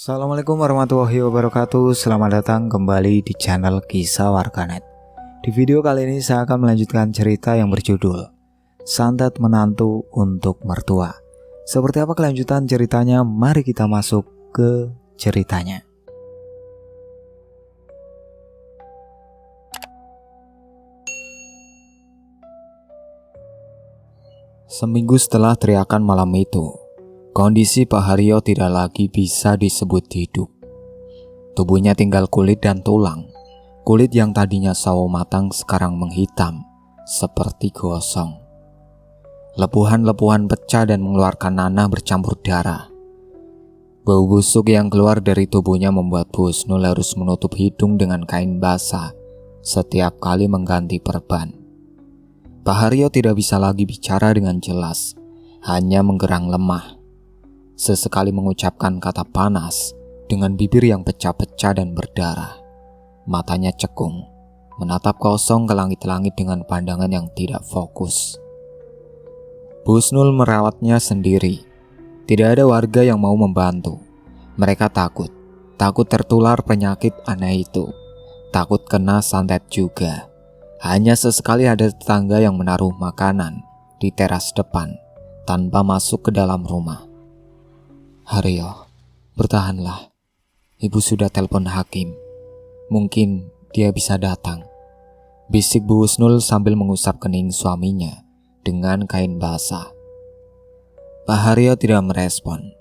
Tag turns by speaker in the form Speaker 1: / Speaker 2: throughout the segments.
Speaker 1: Assalamualaikum warahmatullahi wabarakatuh. Selamat datang kembali di channel Kisah Warganet. Di video kali ini saya akan melanjutkan cerita yang berjudul Santet Menantu untuk Mertua. Seperti apa kelanjutan ceritanya? Mari kita masuk ke ceritanya. Seminggu setelah teriakan malam itu, kondisi Pak Haryo tidak lagi bisa disebut hidup. Tubuhnya tinggal kulit dan tulang. Kulit yang tadinya sawo matang sekarang menghitam, seperti gosong. Lepuhan-lepuhan pecah dan mengeluarkan nanah bercampur darah. Bau busuk yang keluar dari tubuhnya membuat Bu Husnul harus menutup hidung dengan kain basah setiap kali mengganti perban. Pak Haryo tidak bisa lagi bicara dengan jelas, hanya menggerang lemah. Sesekali mengucapkan kata panas dengan bibir yang pecah-pecah dan berdarah. Matanya cekung, menatap kosong ke langit-langit dengan pandangan yang tidak fokus. Bu Husnul merawatnya sendiri. Tidak ada warga yang mau membantu. Mereka takut tertular penyakit aneh itu. Takut kena santet juga. Hanya sesekali ada tetangga yang menaruh makanan di teras depan tanpa masuk ke dalam rumah. Haryo, bertahanlah. Ibu sudah telepon hakim. Mungkin dia bisa datang. Bisik Bu Husnul sambil mengusap kening suaminya dengan kain basah. Pak Haryo tidak merespon.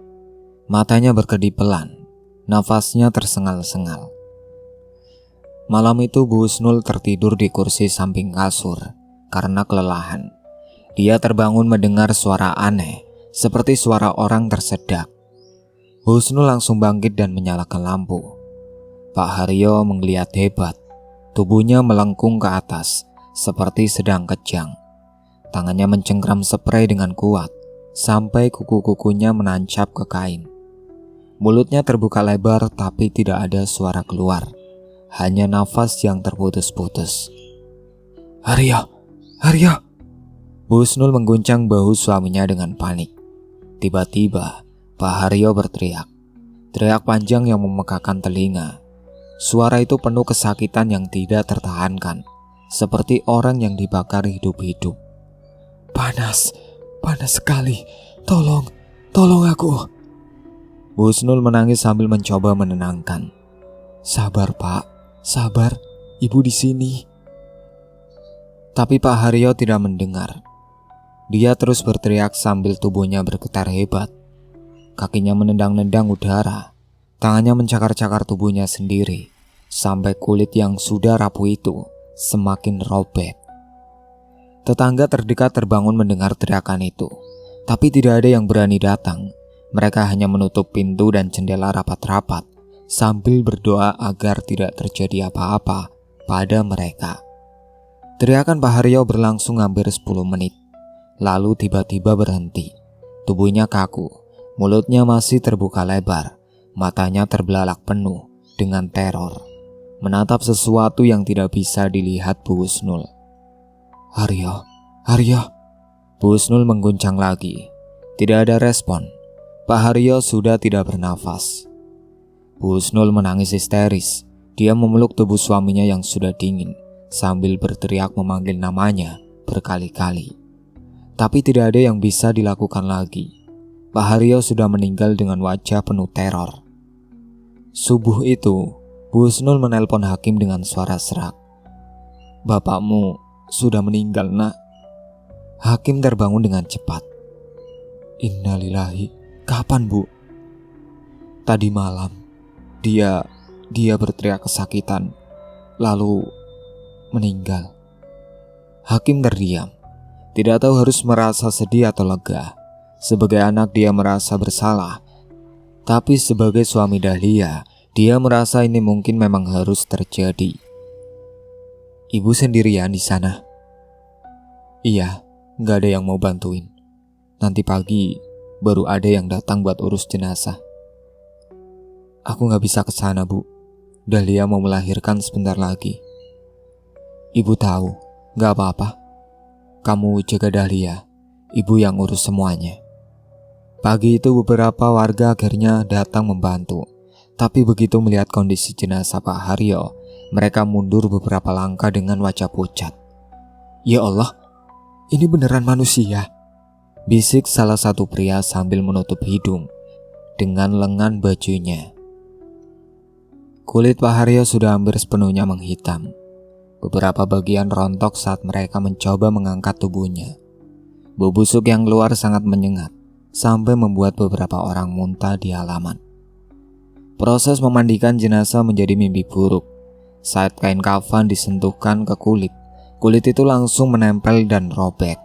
Speaker 1: Matanya berkedip pelan. Nafasnya tersengal-sengal. Malam itu Bu Husnul tertidur di kursi samping kasur karena kelelahan. Dia terbangun mendengar suara aneh, seperti suara orang tersedak. Bu Husnul langsung bangkit dan menyalakan lampu. Pak Haryo menggeliat hebat. Tubuhnya melengkung ke atas, seperti sedang kejang. Tangannya mencengkram spray dengan kuat, sampai kuku-kukunya menancap ke kain. Mulutnya terbuka lebar tapi tidak ada suara keluar. Hanya nafas yang terputus-putus. Haryo! Bu Husnul mengguncang bahu suaminya dengan panik. Tiba-tiba Pak Haryo berteriak. Teriak panjang yang memekakan telinga. Suara itu penuh kesakitan yang tidak tertahankan, seperti orang yang dibakar hidup-hidup. Panas sekali. Tolong aku. Bu Husnul menangis sambil mencoba menenangkan. Sabar, Pak. Sabar, ibu di sini. Tapi Pak Haryo tidak mendengar. Dia terus berteriak sambil tubuhnya bergetar hebat. Kakinya menendang-nendang udara. Tangannya mencakar-cakar tubuhnya sendiri, sampai kulit yang sudah rapuh itu semakin robek. Tetangga terdekat terbangun mendengar teriakan itu, tapi tidak ada yang berani datang. Mereka hanya menutup pintu dan jendela rapat-rapat, sambil berdoa agar tidak terjadi apa-apa pada mereka. Teriakan Pak Haryo berlangsung hampir 10 menit, lalu tiba-tiba berhenti. Tubuhnya kaku, mulutnya masih terbuka lebar, matanya terbelalak penuh dengan teror, menatap sesuatu yang tidak bisa dilihat Bu Husnul. Haryo. Bu Husnul mengguncang lagi. Tidak ada respon. Pak Haryo sudah tidak bernafas. Bu Husnul menangis histeris. Dia memeluk tubuh suaminya yang sudah dingin sambil berteriak memanggil namanya berkali-kali. Tapi tidak ada yang bisa dilakukan lagi. Pak Haryo sudah meninggal dengan wajah penuh teror. Subuh itu, Bu Husnul menelpon hakim dengan suara serak. Bapakmu sudah meninggal, Nak. Hakim terbangun dengan cepat. Innalillahi. Kapan, Bu? Tadi malam. Dia berteriak kesakitan, lalu meninggal. Hakim terdiam. Tidak tahu harus merasa sedih atau lega. Sebagai anak dia merasa bersalah. Tapi sebagai suami Dahlia, dia merasa ini mungkin memang harus terjadi. Ibu sendirian di sana? Iya, gak ada yang mau bantuin. Nanti pagi baru ada yang datang buat urus jenazah. Aku gak bisa ke sana, Bu. Dahlia mau melahirkan sebentar lagi. Ibu tahu, gak apa-apa. Kamu jaga Dahlia, ibu yang urus semuanya. Pagi itu beberapa warga akhirnya datang membantu. Tapi begitu melihat kondisi jenazah Pak Haryo, mereka mundur beberapa langkah dengan wajah pucat. "Ya Allah, ini beneran manusia?" bisik salah satu pria sambil menutup hidung dengan lengan bajunya. Kulit Pak Haryo sudah hampir sepenuhnya menghitam. Beberapa bagian rontok saat mereka mencoba mengangkat tubuhnya. Bau busuk yang keluar sangat menyengat, sampai membuat beberapa orang muntah di halaman. Proses memandikan jenazah menjadi mimpi buruk. Saat kain kafan disentuhkan ke kulit, kulit itu langsung menempel dan robek,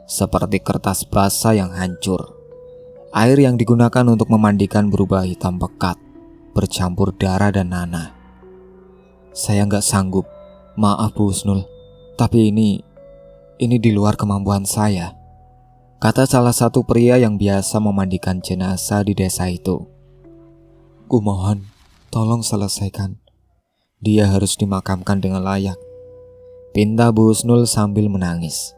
Speaker 1: seperti kertas basah yang hancur. Air yang digunakan untuk memandikan berubah hitam pekat, bercampur darah dan nanah. "Saya nggak sanggup. Maaf Bu Husnul, tapi ini di luar kemampuan saya," kata salah satu pria yang biasa memandikan jenazah di desa itu. "Kumohon, tolong selesaikan. Dia harus dimakamkan dengan layak," pinta Bu Husnul sambil menangis.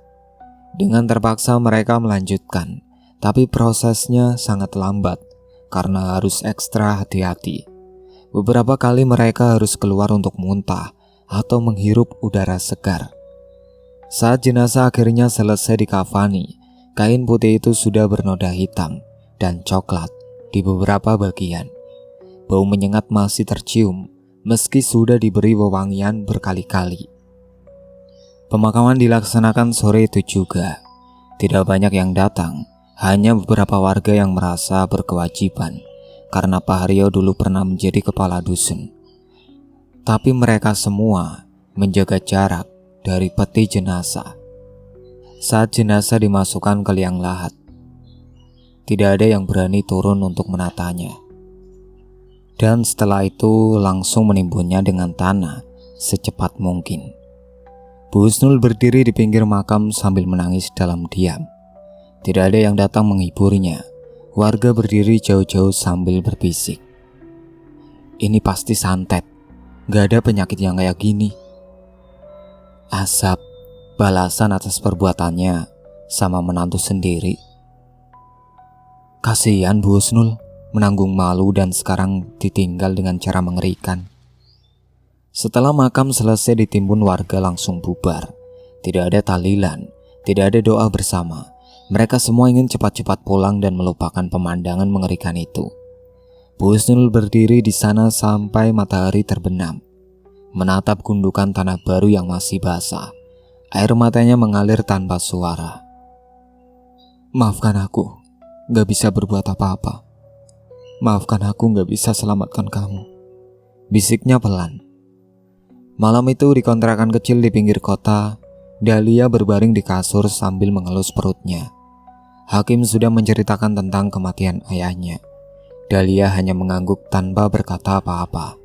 Speaker 1: Dengan terpaksa mereka melanjutkan, tapi prosesnya sangat lambat karena harus ekstra hati-hati. Beberapa kali mereka harus keluar untuk muntah atau menghirup udara segar. Saat jenazah akhirnya selesai dikafani, kain putih itu sudah bernoda hitam dan coklat di beberapa bagian. Bau menyengat masih tercium meski sudah diberi wewangian berkali-kali. Pemakaman dilaksanakan sore itu juga. Tidak banyak yang datang, hanya beberapa warga yang merasa berkewajiban karena Pak Haryo dulu pernah menjadi kepala dusun. Tapi mereka semua menjaga jarak dari peti jenazah. Saat jenazah dimasukkan ke liang lahat, tidak ada yang berani turun untuk menatanya. Dan setelah itu langsung menimbunnya dengan tanah secepat mungkin. Bu Husnul berdiri di pinggir makam sambil menangis dalam diam. Tidak ada yang datang menghiburnya. Warga berdiri jauh-jauh sambil berbisik, "Ini pasti santet. Gak ada penyakit yang kayak gini." Asap, balasan atas perbuatannya sama menantu sendiri. Kasihan Bu Husnul, menanggung malu dan sekarang ditinggal dengan cara mengerikan. Setelah makam selesai ditimbun, warga langsung bubar. Tidak ada tahlilan, tidak ada doa bersama. Mereka semua ingin cepat-cepat pulang dan melupakan pemandangan mengerikan itu. Bu Husnul berdiri di sana sampai matahari terbenam, menatap gundukan tanah baru yang masih basah. Air matanya mengalir tanpa suara. "Maafkan aku, gak bisa berbuat apa-apa. Maafkan aku gak bisa selamatkan kamu," bisiknya pelan. Malam itu di kontrakan kecil di pinggir kota, Dahlia berbaring di kasur sambil mengelus perutnya. Hakim sudah menceritakan tentang kematian ayahnya. Dahlia hanya mengangguk tanpa berkata apa-apa.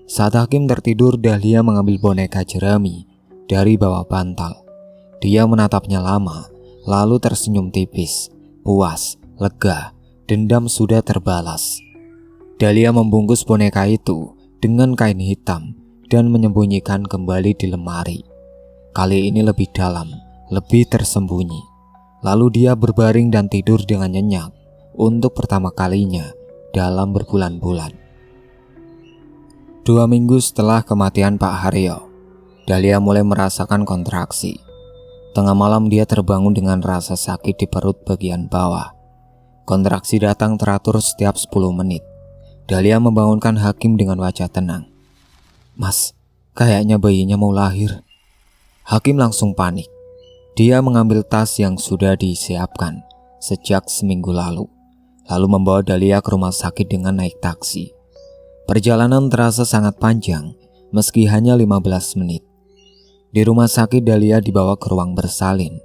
Speaker 1: Saat Hakim tertidur, Dahlia mengambil boneka jerami dari bawah bantal. Dia menatapnya lama, lalu tersenyum tipis, puas, lega, dendam sudah terbalas. Dahlia membungkus boneka itu dengan kain hitam dan menyembunyikan kembali di lemari. Kali ini lebih dalam, lebih tersembunyi. Lalu dia berbaring dan tidur dengan nyenyak untuk pertama kalinya dalam berbulan-bulan. 2 minggu setelah kematian Pak Haryo, Dahlia mulai merasakan kontraksi. Tengah malam dia terbangun dengan rasa sakit di perut bagian bawah. Kontraksi datang teratur setiap 10 menit. Dahlia membangunkan Hakim dengan wajah tenang. "Mas, kayaknya bayinya mau lahir." Hakim langsung panik. Dia mengambil tas yang sudah disiapkan sejak seminggu lalu membawa Dahlia ke rumah sakit dengan naik taksi. Perjalanan terasa sangat panjang, meski hanya 15 menit. Di rumah sakit, Dahlia dibawa ke ruang bersalin.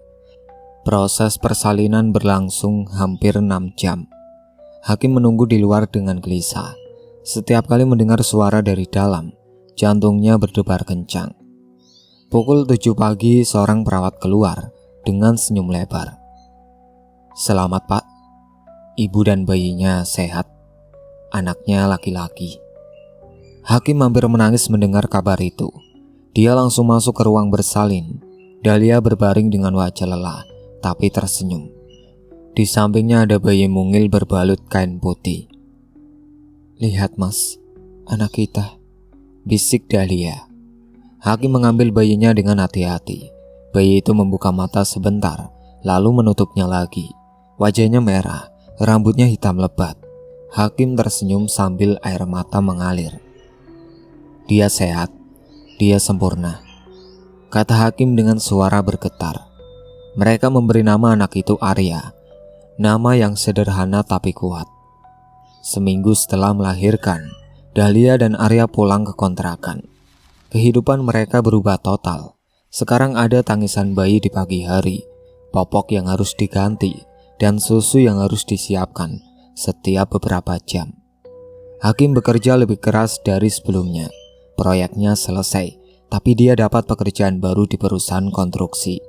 Speaker 1: Proses persalinan berlangsung hampir 6 jam. Hakim menunggu di luar dengan gelisah. Setiap kali mendengar suara dari dalam, jantungnya berdebar kencang. Pukul 7 pagi, seorang perawat keluar dengan senyum lebar. "Selamat Pak, ibu dan bayinya sehat. Anaknya laki-laki." Hakim hampir menangis mendengar kabar itu. Dia langsung masuk ke ruang bersalin. Dahlia berbaring dengan wajah lelah, tapi tersenyum. Di sampingnya ada bayi mungil berbalut kain putih. "Lihat Mas, Anak kita, bisik Dahlia. Hakim mengambil bayinya dengan hati-hati. Bayi itu membuka mata sebentar, lalu menutupnya lagi. Wajahnya merah, rambutnya hitam lebat. Hakim tersenyum sambil air mata mengalir. Dia sehat, dia sempurna, kata Hakim dengan suara bergetar. Mereka memberi nama anak itu Arya, nama yang sederhana tapi kuat. Seminggu setelah melahirkan, Dahlia dan Arya pulang ke kontrakan. Kehidupan mereka berubah total. Sekarang ada tangisan bayi di pagi hari, popok yang harus diganti, dan susu yang harus disiapkan setiap beberapa jam. Hakim bekerja lebih keras dari sebelumnya. Proyeknya selesai, tapi dia dapat pekerjaan baru di perusahaan konstruksi.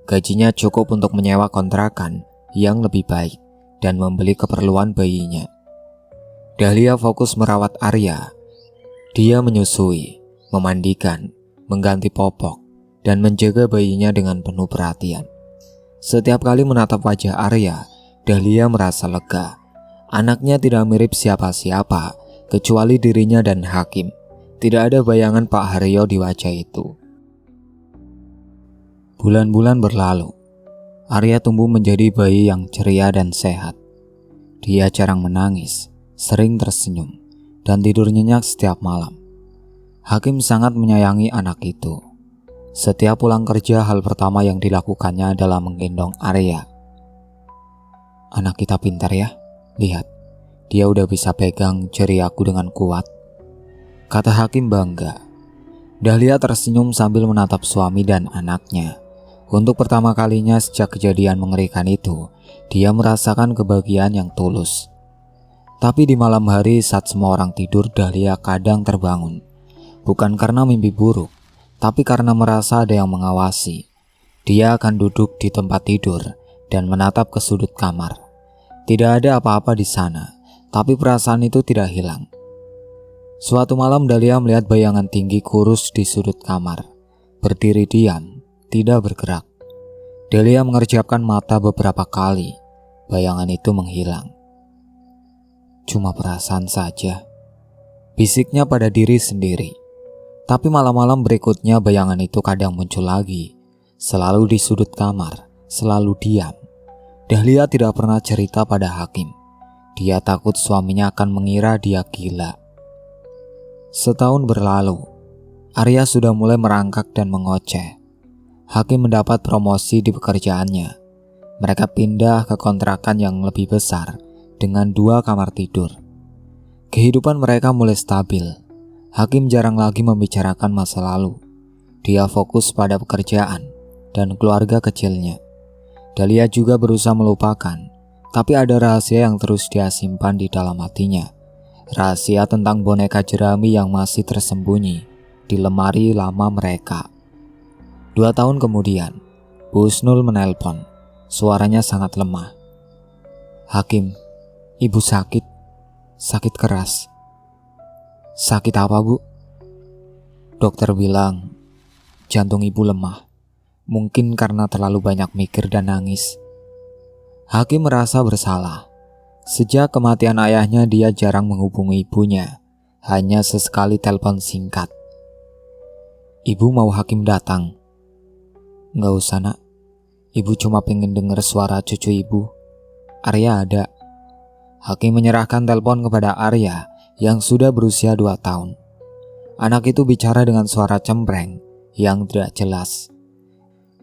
Speaker 1: Gajinya cukup untuk menyewa kontrakan yang lebih baik dan membeli keperluan bayinya. Dahlia fokus merawat Arya. Dia menyusui, memandikan, mengganti popok, dan menjaga bayinya dengan penuh perhatian. Setiap kali menatap wajah Arya, Dahlia merasa lega. Anaknya tidak mirip siapa-siapa, kecuali dirinya dan Hakim. Tidak ada bayangan Pak Haryo di wajah itu. Bulan-bulan berlalu. Arya tumbuh menjadi bayi yang ceria dan sehat. Dia jarang menangis, sering tersenyum, dan tidur nyenyak setiap malam. Hakim sangat menyayangi anak itu. Setiap pulang kerja, hal pertama yang dilakukannya adalah menggendong Arya. Anak kita pintar ya, lihat, dia udah bisa pegang jari aku dengan kuat, kata Hakim bangga. Dahlia tersenyum sambil menatap suami dan anaknya. Untuk pertama kalinya sejak kejadian mengerikan itu, dia merasakan kebahagiaan yang tulus. Tapi di malam hari saat semua orang tidur, Dahlia kadang terbangun. Bukan karena mimpi buruk, tapi karena merasa ada yang mengawasi. Dia akan duduk di tempat tidur dan menatap ke sudut kamar. Tidak ada apa-apa di sana, tapi perasaan itu tidak hilang. Suatu malam Dahlia melihat bayangan tinggi kurus di sudut kamar. Berdiri diam, tidak bergerak. Dahlia mengerjapkan mata beberapa kali. Bayangan itu menghilang. Cuma perasaan saja, bisiknya pada diri sendiri. Tapi malam-malam berikutnya bayangan itu kadang muncul lagi. Selalu di sudut kamar, selalu diam. Dahlia tidak pernah cerita pada Hakim. Dia takut suaminya akan mengira dia gila. Setahun berlalu, Arya sudah mulai merangkak dan mengoceh. Hakim mendapat promosi di pekerjaannya. Mereka pindah ke kontrakan yang lebih besar dengan 2 kamar tidur. Kehidupan mereka mulai stabil. Hakim jarang lagi membicarakan masa lalu. Dia fokus pada pekerjaan dan keluarga kecilnya. Dahlia juga berusaha melupakan, tapi ada rahasia yang terus dia simpan di dalam hatinya. Rahasia tentang boneka jerami yang masih tersembunyi di lemari lama mereka. 2 tahun kemudian, Bu Husnul menelpon. Suaranya sangat lemah. Hakim, ibu sakit. Sakit keras. Sakit apa, Bu? Dokter bilang, jantung ibu lemah. Mungkin karena terlalu banyak mikir dan nangis. Hakim merasa bersalah. Sejak kematian ayahnya, dia jarang menghubungi ibunya. Hanya sesekali telepon singkat. Ibu mau Hakim datang. Nggak usah, Nak. Ibu cuma pengen dengar suara cucu ibu. Arya ada. Hakim menyerahkan telepon kepada Arya yang sudah berusia 2 tahun. Anak itu bicara dengan suara cempreng yang tidak jelas.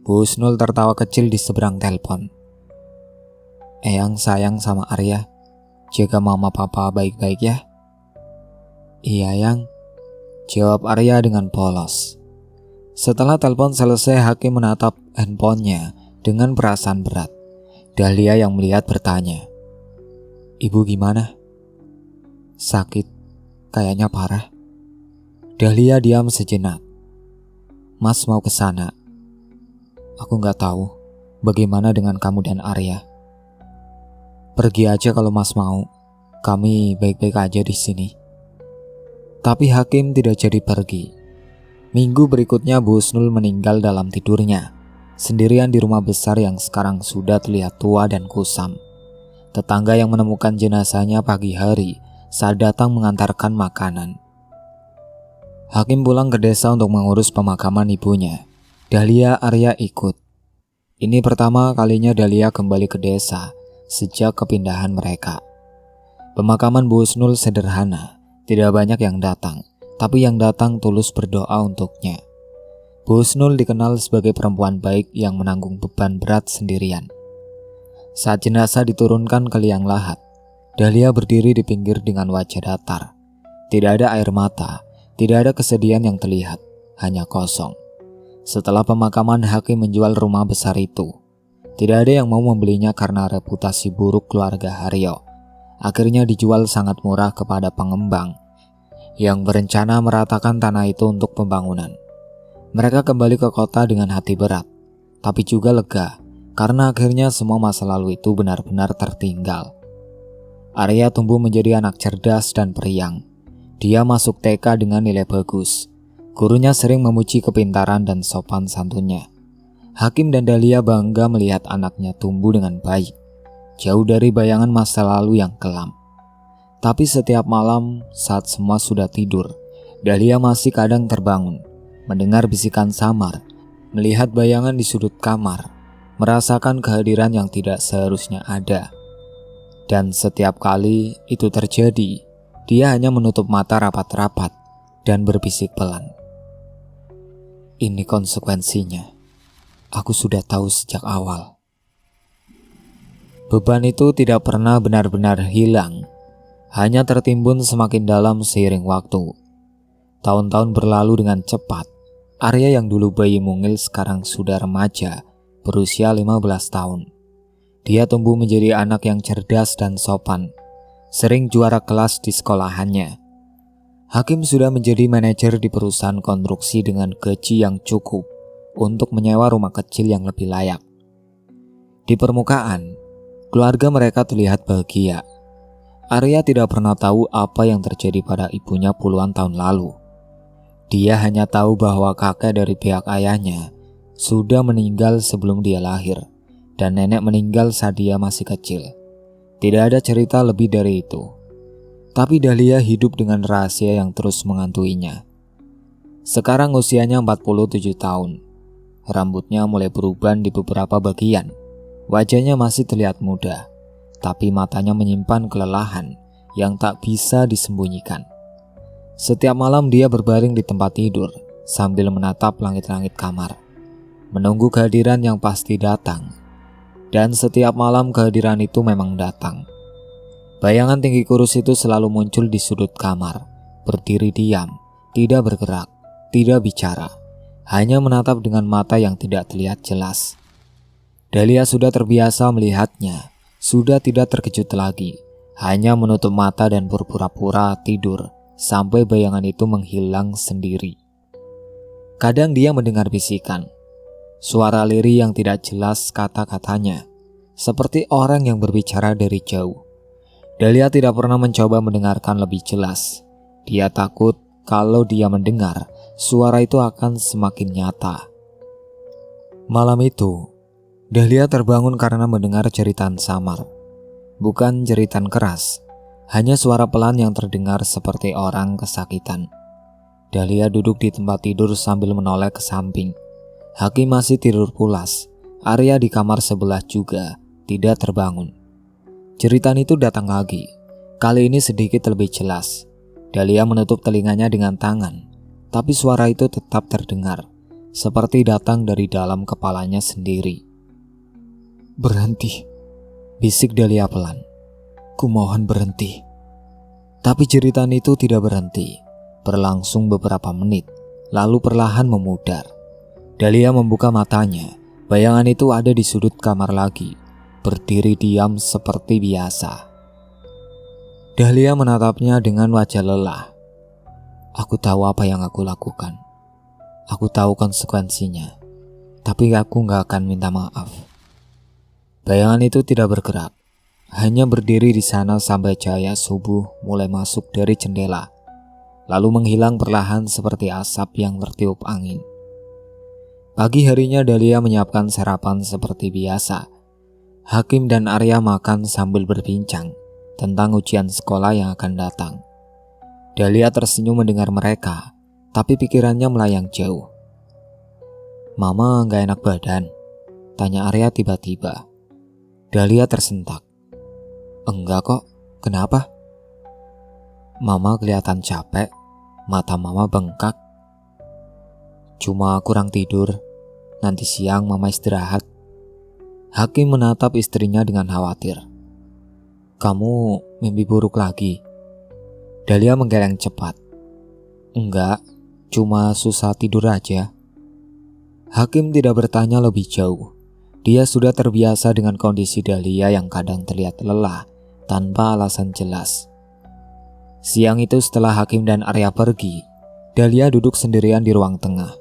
Speaker 1: Bu Husnul tertawa kecil di seberang telepon. Eyang sayang sama Arya. Jaga mama papa baik-baik ya. Iya, Yang, jawab Arya dengan polos. Setelah telepon selesai, Hakim menatap handphonenya dengan perasaan berat. Dahlia yang melihat bertanya, Ibu gimana? Sakit, kayaknya parah. Dahlia diam sejenak. Mas mau ke sana. Aku nggak tahu bagaimana dengan kamu dan Arya. Pergi aja kalau Mas mau. Kami baik-baik aja di sini. Tapi Hakim tidak jadi pergi. Minggu berikutnya Bu Husnul meninggal dalam tidurnya, sendirian di rumah besar yang sekarang sudah terlihat tua dan kusam. Tetangga yang menemukan jenazahnya pagi hari saat datang mengantarkan makanan Hakim pulang ke desa untuk mengurus pemakaman ibunya. Dahlia Arya ikut. Ini pertama kalinya Dahlia kembali ke desa sejak kepindahan mereka. Pemakaman Bu Husnul sederhana, tidak banyak yang datang, tapi yang datang tulus berdoa untuknya. Bu Husnul dikenal sebagai perempuan baik yang menanggung beban berat sendirian. Saat jenazah diturunkan ke liang lahat, Dahlia berdiri di pinggir dengan wajah datar. Tidak ada air mata, tidak ada kesedihan yang terlihat, hanya kosong. Setelah pemakaman, Hakim menjual rumah besar itu. Tidak ada yang mau membelinya karena reputasi buruk keluarga Haryo. Akhirnya dijual sangat murah kepada pengembang yang berencana meratakan tanah itu untuk pembangunan. Mereka kembali ke kota dengan hati berat, tapi juga lega karena akhirnya semua masa lalu itu benar-benar tertinggal. Arya tumbuh menjadi anak cerdas dan periang. Dia masuk TK dengan nilai bagus. Gurunya sering memuji kepintaran dan sopan santunnya. Hakim dan Dahlia bangga melihat anaknya tumbuh dengan baik, jauh dari bayangan masa lalu yang kelam. Tapi setiap malam saat semua sudah tidur, Dahlia masih kadang terbangun, mendengar bisikan samar, melihat bayangan di sudut kamar, merasakan kehadiran yang tidak seharusnya ada. Dan setiap kali itu terjadi, dia hanya menutup mata rapat-rapat dan berbisik pelan. Ini konsekuensinya. Aku sudah tahu sejak awal. Beban itu tidak pernah benar-benar hilang, hanya tertimbun semakin dalam seiring waktu. Tahun-tahun berlalu dengan cepat. Arya yang dulu bayi mungil sekarang sudah remaja, berusia 15 tahun. Dia tumbuh menjadi anak yang cerdas dan sopan, sering juara kelas di sekolahannya. Hakim sudah menjadi manajer di perusahaan konstruksi dengan gaji yang cukup untuk menyewa rumah kecil yang lebih layak. Di permukaan, keluarga mereka terlihat bahagia. Arya tidak pernah tahu apa yang terjadi pada ibunya puluhan tahun lalu. Dia hanya tahu bahwa kakek dari pihak ayahnya sudah meninggal sebelum dia lahir, dan nenek meninggal saat dia masih kecil. Tidak ada cerita lebih dari itu. Tapi Dahlia hidup dengan rahasia yang terus mengantuinya. Sekarang usianya 47 tahun. Rambutnya mulai beruban di beberapa bagian. Wajahnya masih terlihat muda, tapi matanya menyimpan kelelahan yang tak bisa disembunyikan. Setiap malam dia berbaring di tempat tidur sambil menatap langit-langit kamar, menunggu kehadiran yang pasti datang. Dan setiap malam kehadiran itu memang datang. Bayangan tinggi kurus itu selalu muncul di sudut kamar, berdiri diam, tidak bergerak, tidak bicara, hanya menatap dengan mata yang tidak terlihat jelas. Dahlia sudah terbiasa melihatnya, sudah tidak terkejut lagi, hanya menutup mata dan berpura-pura tidur sampai bayangan itu menghilang sendiri. Kadang dia mendengar bisikan, suara lirih yang tidak jelas kata-katanya, seperti orang yang berbicara dari jauh. Dahlia tidak pernah mencoba mendengarkan lebih jelas. Dia takut kalau dia mendengar, suara itu akan semakin nyata. Malam itu, Dahlia terbangun karena mendengar jeritan samar. Bukan jeritan keras, hanya suara pelan yang terdengar seperti orang kesakitan. Dahlia duduk di tempat tidur sambil menoleh ke samping. Hakim masih tidur pulas. Arya di kamar sebelah juga tidak terbangun. Jeritan itu datang lagi. Kali ini sedikit lebih jelas. Dahlia menutup telinganya dengan tangan, tapi suara itu tetap terdengar, seperti datang dari dalam kepalanya sendiri. "Berhenti," bisik Dahlia pelan. "Kumohon berhenti." Tapi jeritan itu tidak berhenti. Berlangsung beberapa menit, lalu perlahan memudar. Dahlia membuka matanya. Bayangan itu ada di sudut kamar lagi, berdiri diam seperti biasa. Dahlia menatapnya dengan wajah lelah. "Aku tahu apa yang aku lakukan. Aku tahu konsekuensinya. Tapi aku gak akan minta maaf." Bayangan itu tidak bergerak, hanya berdiri di sana sampai cahaya subuh mulai masuk dari jendela, lalu menghilang perlahan seperti asap yang tertiup angin. Pagi harinya Dahlia menyiapkan sarapan seperti biasa. Hakim dan Arya makan sambil berbincang tentang ujian sekolah yang akan datang. Dahlia tersenyum mendengar mereka, tapi pikirannya melayang jauh. "Mama gak enak badan?" tanya Arya tiba-tiba. Dahlia tersentak. "Enggak kok, kenapa?" Mama kelihatan capek, mata mama bengkak. "Cuma kurang tidur, nanti siang mama istirahat." Hakim menatap istrinya dengan khawatir. "Kamu mimpi buruk lagi?" Dahlia menggeleng cepat. "Enggak, cuma susah tidur aja." Hakim tidak bertanya lebih jauh. Dia sudah terbiasa dengan kondisi Dahlia yang kadang terlihat lelah tanpa alasan jelas. Siang itu setelah Hakim dan Arya pergi, Dahlia duduk sendirian di ruang tengah.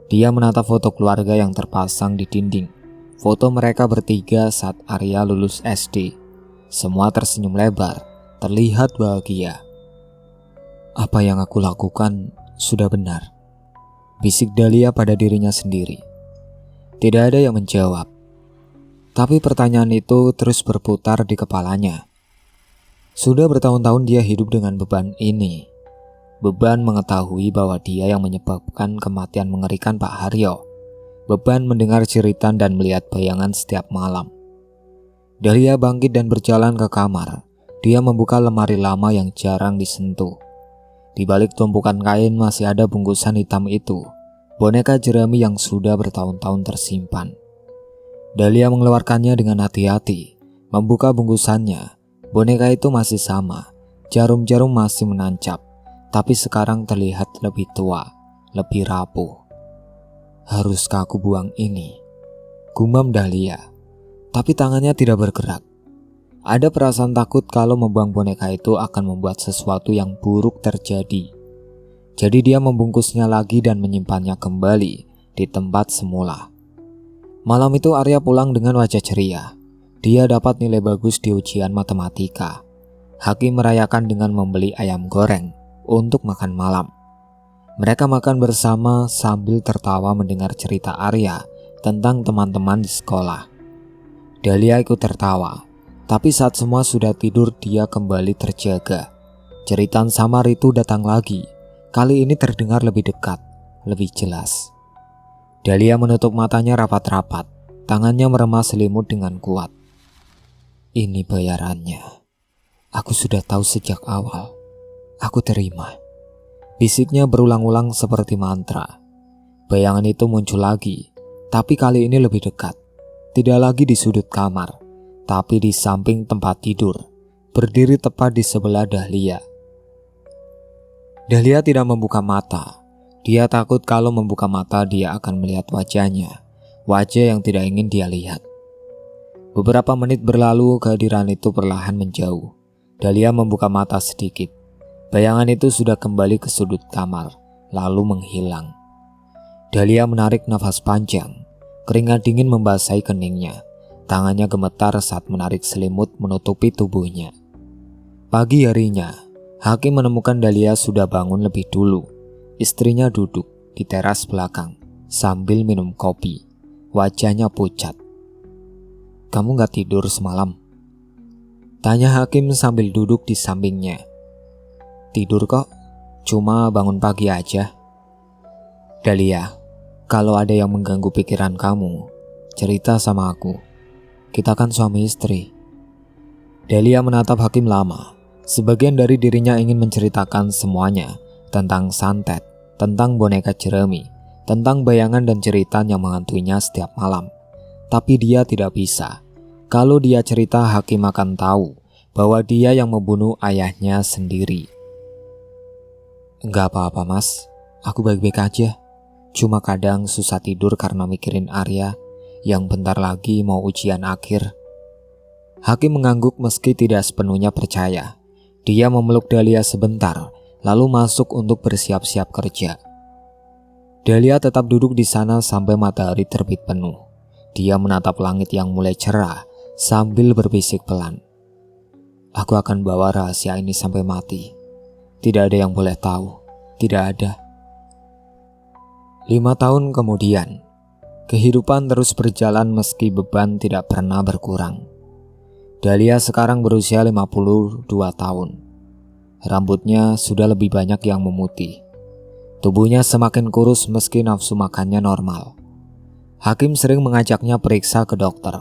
Speaker 1: Dia menatap foto keluarga yang terpasang di dinding. Foto mereka bertiga saat Arya lulus SD. Semua tersenyum lebar, terlihat bahagia. "Apa yang aku lakukan sudah benar," bisik Dahlia pada dirinya sendiri. Tidak ada yang menjawab. Tapi pertanyaan itu terus berputar di kepalanya. Sudah bertahun-tahun dia hidup dengan beban ini. Beban mengetahui bahwa dia yang menyebabkan kematian mengerikan Pak Haryo. Beban mendengar jeritan dan melihat bayangan setiap malam. Dahlia bangkit dan berjalan ke kamar. Dia membuka lemari lama yang jarang disentuh. Di balik tumpukan kain masih ada bungkusan hitam itu. Boneka jerami yang sudah bertahun-tahun tersimpan. Dahlia mengeluarkannya dengan hati-hati. Membuka bungkusannya. Boneka itu masih sama. Jarum-jarum masih menancap. Tapi sekarang terlihat lebih tua, lebih rapuh. "Haruskah aku buang ini?" gumam Dahlia. Tapi tangannya tidak bergerak. Ada perasaan takut kalau membuang boneka itu akan membuat sesuatu yang buruk terjadi. Jadi dia membungkusnya lagi dan menyimpannya kembali di tempat semula. Malam itu Arya pulang dengan wajah ceria. Dia dapat nilai bagus di ujian matematika. Hakim merayakan dengan membeli ayam goreng untuk makan malam. Mereka makan bersama sambil tertawa mendengar cerita Arya tentang teman-teman di sekolah. Dahlia ikut tertawa, tapi saat semua sudah tidur dia kembali terjaga. Jeritan samar itu datang lagi. Kali ini terdengar lebih dekat, lebih jelas. Dahlia menutup matanya rapat-rapat. Tangannya meremas selimut dengan kuat. "Ini bayarannya. Aku sudah tahu sejak awal. Aku terima." Bisiknya berulang-ulang seperti mantra. Bayangan itu muncul lagi, tapi kali ini lebih dekat. Tidak lagi di sudut kamar, tapi di samping tempat tidur, berdiri tepat di sebelah Dahlia. Dahlia tidak membuka mata. Dia takut kalau membuka mata dia akan melihat wajahnya, wajah yang tidak ingin dia lihat. Beberapa menit berlalu, kehadiran itu perlahan menjauh. Dahlia membuka mata sedikit. Bayangan itu sudah kembali ke sudut kamar, lalu menghilang. Dahlia menarik nafas panjang. Keringat dingin membasahi keningnya. Tangannya gemetar saat menarik selimut menutupi tubuhnya. Pagi harinya, Hakim menemukan Dahlia sudah bangun lebih dulu. Istrinya duduk di teras belakang sambil minum kopi. Wajahnya pucat. "Kamu gak tidur semalam?" tanya Hakim sambil duduk di sampingnya. "Tidur kok, cuma bangun pagi aja." "Dahlia, kalau ada yang mengganggu pikiran kamu, cerita sama aku. Kita kan suami istri." Dahlia menatap Hakim lama. Sebagian dari dirinya ingin menceritakan semuanya, tentang santet, tentang boneka jerami, tentang bayangan dan jeritan yang menghantuinya setiap malam. Tapi dia tidak bisa. Kalau dia cerita, Hakim akan tahu bahwa dia yang membunuh ayahnya sendiri. "Enggak apa-apa mas, aku baik-baik aja. Cuma kadang susah tidur karena mikirin Arya yang bentar lagi mau ujian akhir." Hakim mengangguk meski tidak sepenuhnya percaya. Dia memeluk Dahlia sebentar, lalu masuk untuk bersiap-siap kerja. Dahlia tetap duduk di sana sampai matahari terbit penuh. Dia menatap langit yang mulai cerah sambil berbisik pelan. "Aku akan bawa rahasia ini sampai mati. Tidak ada yang boleh tahu. Tidak ada." 5 tahun kemudian, kehidupan terus berjalan meski beban tidak pernah berkurang. Dahlia sekarang berusia 52 tahun. Rambutnya sudah lebih banyak yang memutih. Tubuhnya semakin kurus meski nafsu makannya normal. Hakim sering mengajaknya periksa ke dokter,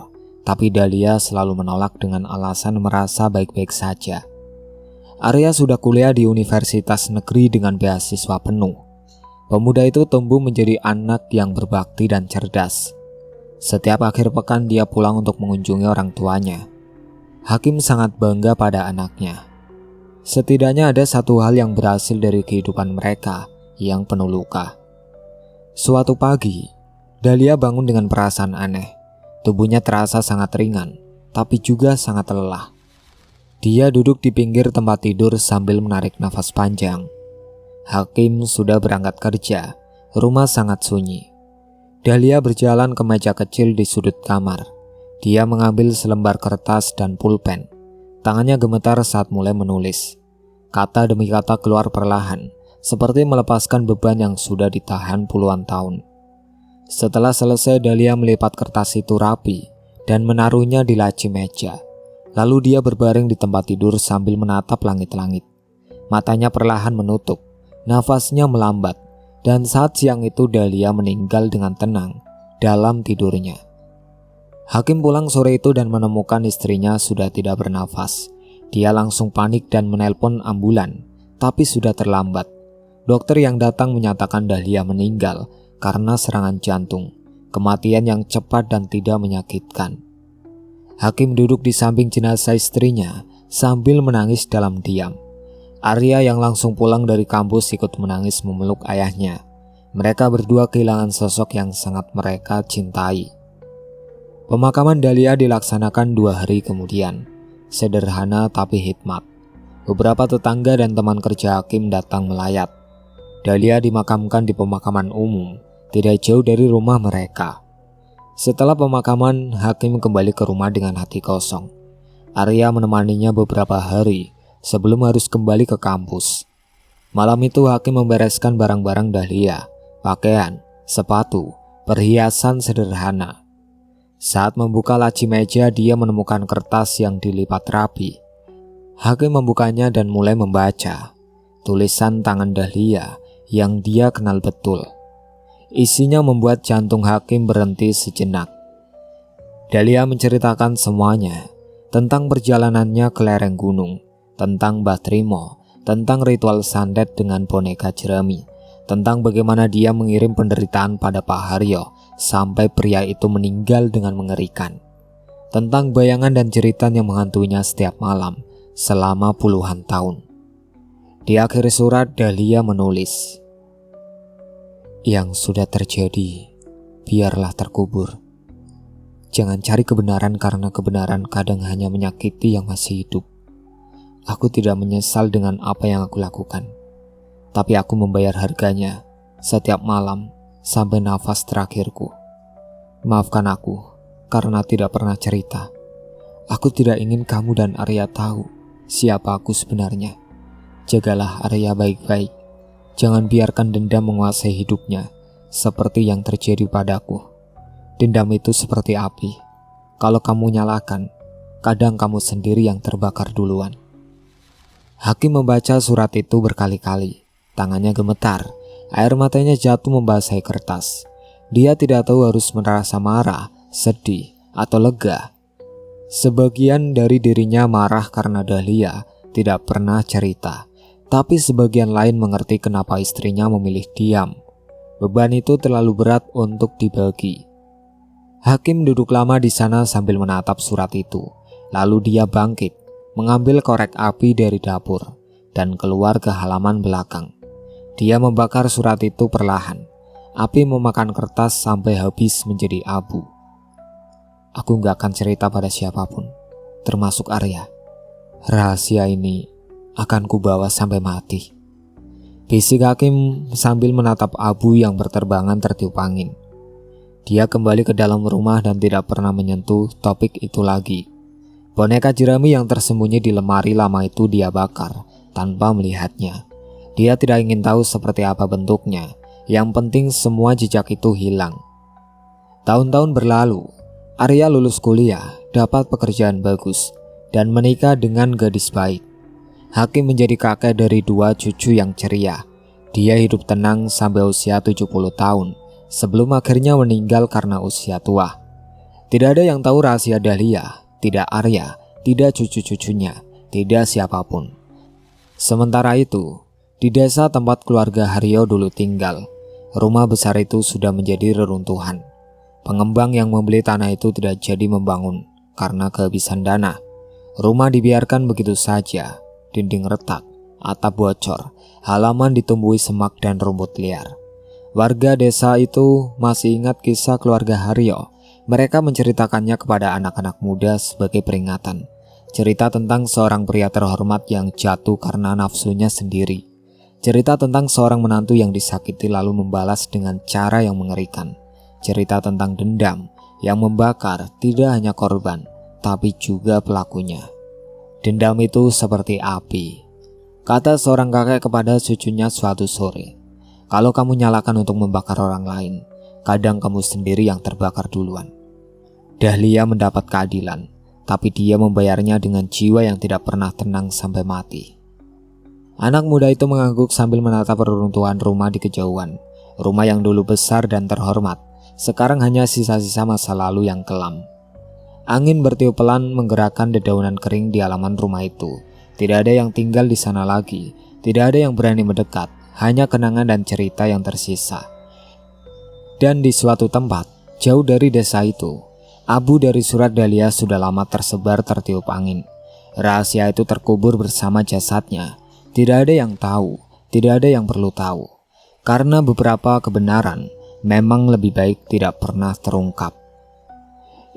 Speaker 1: tapi Dahlia selalu menolak dengan alasan merasa baik-baik saja. Arya sudah kuliah di universitas negeri dengan beasiswa penuh. Pemuda itu tumbuh menjadi anak yang berbakti dan cerdas. Setiap akhir pekan dia pulang untuk mengunjungi orang tuanya. Hakim sangat bangga pada anaknya. Setidaknya ada satu hal yang berhasil dari kehidupan mereka yang penuh luka. Suatu pagi, Dahlia bangun dengan perasaan aneh. Tubuhnya terasa sangat ringan, tapi juga sangat lelah. Dia duduk di pinggir tempat tidur sambil menarik nafas panjang. Hakim sudah berangkat kerja, rumah sangat sunyi. Dahlia berjalan ke meja kecil di sudut kamar. Dia mengambil selembar kertas dan pulpen. Tangannya gemetar saat mulai menulis. Kata demi kata keluar perlahan, seperti melepaskan beban yang sudah ditahan puluhan tahun. Setelah selesai, Dahlia melipat kertas itu rapi dan menaruhnya di laci meja. Lalu dia berbaring di tempat tidur sambil menatap langit-langit. Matanya perlahan menutup, nafasnya melambat, dan saat siang itu Dahlia meninggal dengan tenang dalam tidurnya. Hakim pulang sore itu dan menemukan istrinya sudah tidak bernafas. Dia langsung panik dan menelpon ambulan, tapi sudah terlambat. Dokter yang datang menyatakan Dahlia meninggal karena serangan jantung, kematian yang cepat dan tidak menyakitkan. Hakim duduk di samping jenazah istrinya sambil menangis dalam diam. Arya yang langsung pulang dari kampus ikut menangis memeluk ayahnya. Mereka berdua kehilangan sosok yang sangat mereka cintai. Pemakaman Dahlia dilaksanakan 2 hari kemudian. Sederhana tapi hikmat. Beberapa tetangga dan teman kerja Hakim datang melayat. Dahlia dimakamkan di pemakaman umum, tidak jauh dari rumah mereka. Setelah pemakaman, Hakim kembali ke rumah dengan hati kosong. Arya menemaninya beberapa hari sebelum harus kembali ke kampus. Malam itu Hakim membereskan barang-barang Dahlia, pakaian, sepatu, perhiasan sederhana. Saat membuka laci meja, dia menemukan kertas yang dilipat rapi. Hakim membukanya dan mulai membaca. Tulisan tangan Dahlia yang dia kenal betul. Isinya membuat jantung Hakim berhenti sejenak. Dahlia menceritakan semuanya, tentang perjalanannya ke lereng gunung, tentang Mbah Trimo, tentang ritual santet dengan boneka jerami, tentang bagaimana dia mengirim penderitaan pada Pak Haryo sampai pria itu meninggal dengan mengerikan, tentang bayangan dan jeritan yang menghantuinya setiap malam selama puluhan tahun. Di akhir surat, Dahlia menulis, "Yang sudah terjadi, biarlah terkubur. Jangan cari kebenaran karena kebenaran kadang hanya menyakiti yang masih hidup. Aku tidak menyesal dengan apa yang aku lakukan, tapi aku membayar harganya setiap malam sampai nafas terakhirku. Maafkan aku karena tidak pernah cerita. Aku tidak ingin kamu dan Arya tahu siapa aku sebenarnya. Jagalah Arya baik-baik. Jangan biarkan dendam menguasai hidupnya, seperti yang terjadi padaku. Dendam itu seperti api. Kalau kamu nyalakan, kadang kamu sendiri yang terbakar duluan." Hakim membaca surat itu berkali-kali. Tangannya gemetar, air matanya jatuh membasahi kertas. Dia tidak tahu harus merasa marah, sedih, atau lega. Sebagian dari dirinya marah karena Dahlia tidak pernah cerita. Tapi sebagian lain mengerti kenapa istrinya memilih diam. Beban itu terlalu berat untuk dibagi. Hakim duduk lama di sana sambil menatap surat itu. Lalu dia bangkit, mengambil korek api dari dapur, dan keluar ke halaman belakang. Dia membakar surat itu perlahan. Api memakan kertas sampai habis menjadi abu. "Aku gak akan cerita pada siapapun, termasuk Arya. Rahasia ini akan kubawa sampai mati," bisik Hakim sambil menatap abu yang berterbangan tertiup angin. Dia kembali ke dalam rumah dan tidak pernah menyentuh topik itu lagi. Boneka jerami yang tersembunyi di lemari lama itu dia bakar tanpa melihatnya. Dia tidak ingin tahu seperti apa bentuknya. Yang penting semua jejak itu hilang. Tahun-tahun berlalu. Arya lulus kuliah, dapat pekerjaan bagus, dan menikah dengan gadis baik. Hakim menjadi kakek dari 2 cucu yang ceria. Dia hidup tenang sampai usia 70 tahun sebelum akhirnya meninggal karena usia tua. Tidak ada yang tahu rahasia Dahlia, tidak Arya, tidak cucu-cucunya, tidak siapapun. Sementara itu, di desa tempat keluarga Haryo dulu tinggal, rumah besar itu sudah menjadi reruntuhan. Pengembang yang membeli tanah itu tidak jadi membangun karena kehabisan dana. Rumah dibiarkan begitu saja, dinding retak, atap bocor, halaman ditumbuhi semak dan rumput liar. Warga desa itu masih ingat kisah keluarga Haryo. Mereka menceritakannya kepada anak-anak muda sebagai peringatan. Cerita tentang seorang pria terhormat yang jatuh karena nafsunya sendiri. Cerita tentang seorang menantu yang disakiti lalu membalas dengan cara yang mengerikan. Cerita tentang dendam yang membakar tidak hanya korban, tapi juga pelakunya. Dendam itu seperti api. Kata seorang kakek kepada cucunya suatu sore, "Kalau kamu nyalakan untuk membakar orang lain, kadang kamu sendiri yang terbakar duluan." Dahlia mendapat keadilan, tapi dia membayarnya dengan jiwa yang tidak pernah tenang sampai mati. Anak muda itu mengangguk sambil menatap reruntuhan rumah di kejauhan. Rumah yang dulu besar dan terhormat, sekarang hanya sisa-sisa masa lalu yang kelam. Angin bertiup pelan menggerakkan dedaunan kering di halaman rumah itu. Tidak ada yang tinggal di sana lagi, tidak ada yang berani mendekat, hanya kenangan dan cerita yang tersisa. Dan di suatu tempat, jauh dari desa itu, abu dari surat Dahlia sudah lama tersebar tertiup angin. Rahasia itu terkubur bersama jasadnya. Tidak ada yang tahu, tidak ada yang perlu tahu. Karena beberapa kebenaran memang lebih baik tidak pernah terungkap.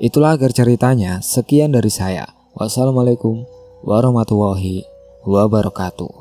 Speaker 1: Itulah akhir ceritanya. Sekian dari saya. Wassalamualaikum warahmatullahi wabarakatuh.